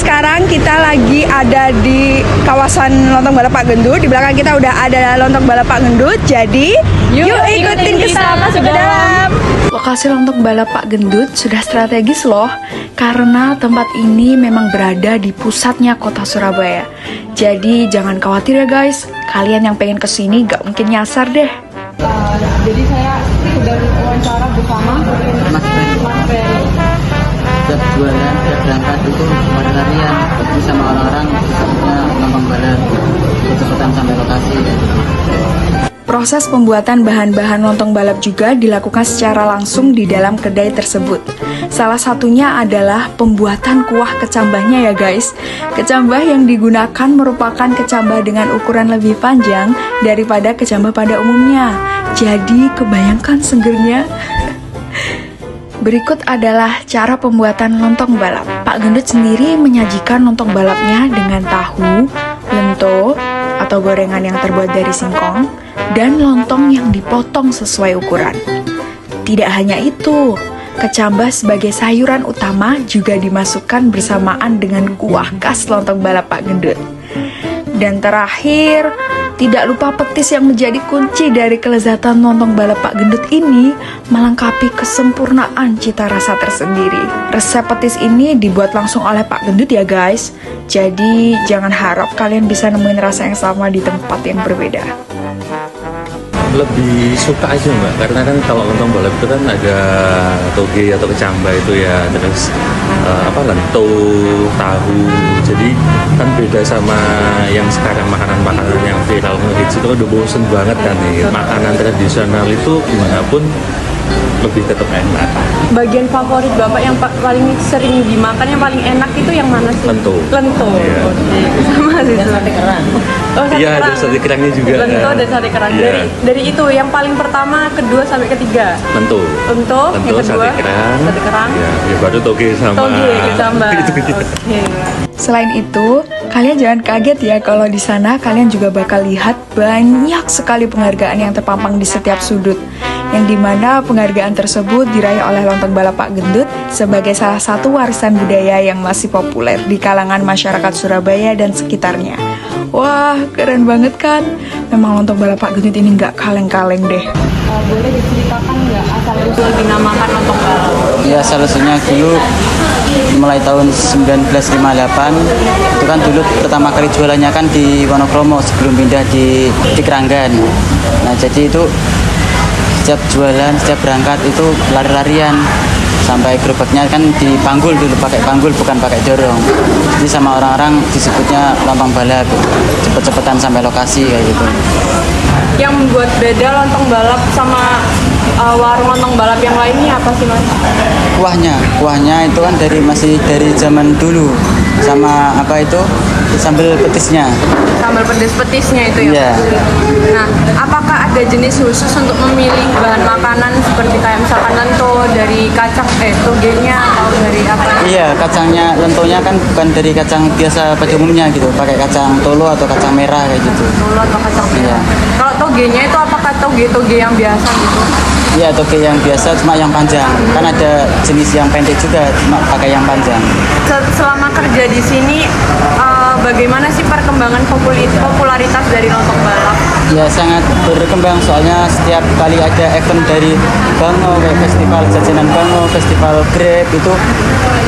sekarang kita lagi ada di kawasan lontong balap Pak Gendut. Di belakang kita udah ada lontong balap Pak Gendut. Jadi, yuk ikutin kita masuk ke dalam. Lokasi lontong balap Pak Gendut sudah strategis loh, karena tempat ini memang berada di pusatnya kota Surabaya. Jadi jangan khawatir ya guys, kalian yang pengen kesini gak mungkin nyasar deh. Jadi saya sudah wawancara bersama Mas Ferry. Setiap jualan, setiap berangkat itu lari-larian sama orang-orang, sepertinya lontong balap, kecepatan sampai lokasi. Proses pembuatan bahan-bahan lontong balap juga dilakukan secara langsung di dalam kedai tersebut. Salah satunya adalah pembuatan kuah kecambahnya ya guys. Kecambah yang digunakan merupakan kecambah dengan ukuran lebih panjang daripada kecambah pada umumnya. Jadi kebayangkan segernya. Berikut adalah cara pembuatan lontong balap. Pak Gendut sendiri menyajikan lontong balapnya dengan tahu, lento, atau gorengan yang terbuat dari singkong, dan lontong yang dipotong sesuai ukuran. Tidak hanya itu, kecambah sebagai sayuran utama juga dimasukkan bersamaan dengan kuah khas lontong balap Pak Gendut. Dan terakhir, tidak lupa petis yang menjadi kunci dari kelezatan lontong balap Pak Gendut ini, melengkapi kesempurnaan cita rasa tersendiri. Resep petis ini dibuat langsung oleh Pak Gendut ya guys. Jadi jangan harap kalian bisa nemuin rasa yang sama di tempat yang berbeda. Lebih suka aja mbak, karena kan kalau lontong balap itu kan ada toge atau kecambah itu ya, terus lento, tahu, jadi kan beda sama yang sekarang makanan-makanan yang viral ngehits itu udah bosen banget kan nih. Makanan tradisional itu gimana pun lebih tetap enak. Bagian favorit bapak yang paling sering dimakan, yang paling enak itu yang mana sih? Lento. Lento. Iya. Sama sih. Sate kerang. Oh, sate Iya, ada kerang. sate kerangnya juga. Lento dan sate kerang. Iya. Dari itu yang paling pertama, kedua sampai ketiga. Lento. Lento, yang kedua sate kerang. sate kerang. Ya baru toge sama. Toge kecambah. Itu dia. Oke. Selain itu, kalian jangan kaget ya kalau di sana kalian juga bakal lihat banyak sekali penghargaan yang terpampang di setiap sudut. Yang dimana penghargaan tersebut diraih oleh lontong balap Pak Gendut sebagai salah satu warisan budaya yang masih populer di kalangan masyarakat Surabaya dan sekitarnya. Wah, keren banget kan? Memang lontong balap Pak Gendut ini nggak kaleng-kaleng deh. Boleh diceritakan nggak asal-usul dinamakan lontong balap? Ya asal-usulnya dulu mulai tahun 1958 itu kan dulu pertama kali jualannya kan di Wonokromo sebelum pindah di Keranggan. Nah jadi itu setiap jualan, setiap berangkat itu lari-larian sampai gerobaknya kan dipanggul dulu, pakai panggul bukan pakai dorong. Jadi sama orang-orang disebutnya lontong balap, cepet-cepetan sampai lokasi kayak gitu. Yang membuat beda lontong balap sama warung lontong balap yang lainnya apa sih mas? Kuahnya itu kan masih dari zaman dulu, sama apa itu sambal petisnya. Sambal petis-petisnya itu ya. Iya. Nah, apakah ada jenis khusus untuk memilih bahan makanan seperti kayak misalkan lento dari kacang togenya atau dari apa? Iya, kacangnya lentonya kan bukan dari kacang biasa pada umumnya gitu, pakai kacang tolo atau kacang merah kayak gitu. Tolo atau kacang merah. Iya. Kalau togenya itu apakah toge yang biasa gitu? Iya, toge yang biasa cuma yang panjang. Kan ada jenis yang pendek juga, cuma pakai yang panjang. Selama kerja di sini, bagaimana sih perkembangan popularitas dari lontong balap? Ya sangat berkembang soalnya setiap kali ada event dari Bango, kayak festival jajanan Bango, festival Grab itu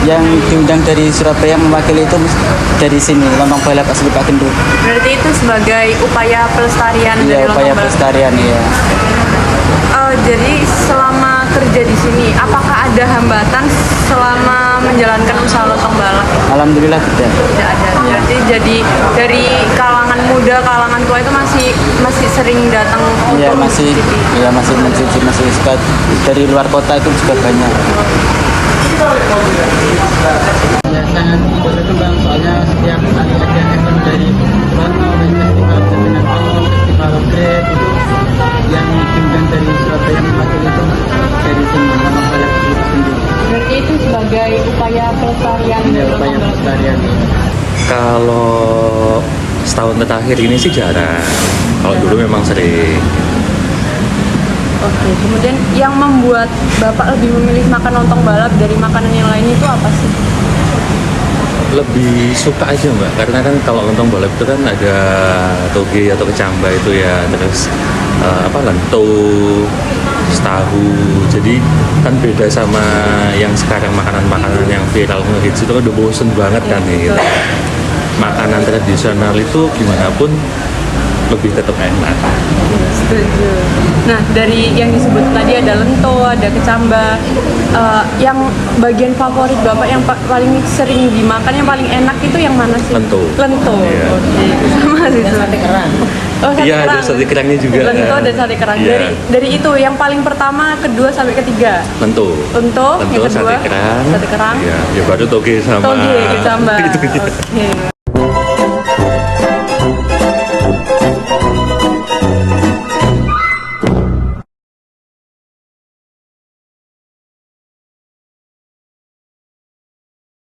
yang diundang dari Surabaya mewakili itu dari sini, lontong balap asli Pak Gendut. Berarti itu sebagai upaya pelestarian dari Iya, lontong upaya balap. pelestarian ya. Jadi selama kerja di sini, apakah ada hambatan selama menjalankan usaha lontong balap? Alhamdulillah tidak. Tidak ada. Berarti jadi dari kalangan muda, kalangan tua itu masih sering datang Iya untuk masih, mencicipi. ya masih mencicipi, masih suka dari luar kota itu juga banyak. Ya sangat berkembang soalnya setiap kali ada event dari Bango, festival jajanan Bango, festival Grab itu yang diundang dari Surabaya mewakili itu dari sini, lontong balap itu sendiri. Berarti itu sebagai upaya pelestarian Ya dari upaya lontong balap. pelestarian. Kalau setahun terakhir ini sih jarang. Kalau dulu memang sering. Oke, kemudian yang membuat Bapak lebih memilih makan lontong balap dari makanan yang lain itu apa sih? lebih suka aja Mbak, karena kan kalau lontong balap itu kan ada toge atau kecamba itu ya, terus lento, terus tahu. Jadi kan beda sama yang sekarang makanan-makanan yang viral ngehits itu kan udah bosen banget kan nih. Gitu. Makanan tradisional itu gimana pun lebih tetap enak. Setuju. Nah, dari yang disebut tadi ada lento, ada kecamba. Yang bagian favorit Bapak yang paling sering dimakan, yang paling enak itu yang mana sih? Lento. Lento. Iya. Oke. Sama sih. Sate kerang. Oh, sate Iya, ada kerang. sate kerangnya juga. Lento dan sate kerang. Iya. Dari itu yang paling pertama, kedua sampai ketiga. Lento. Lento, yang kedua sate kerang. sate kerang. Iya, ya baru toge sama Toge, kecamba. itu. Oke.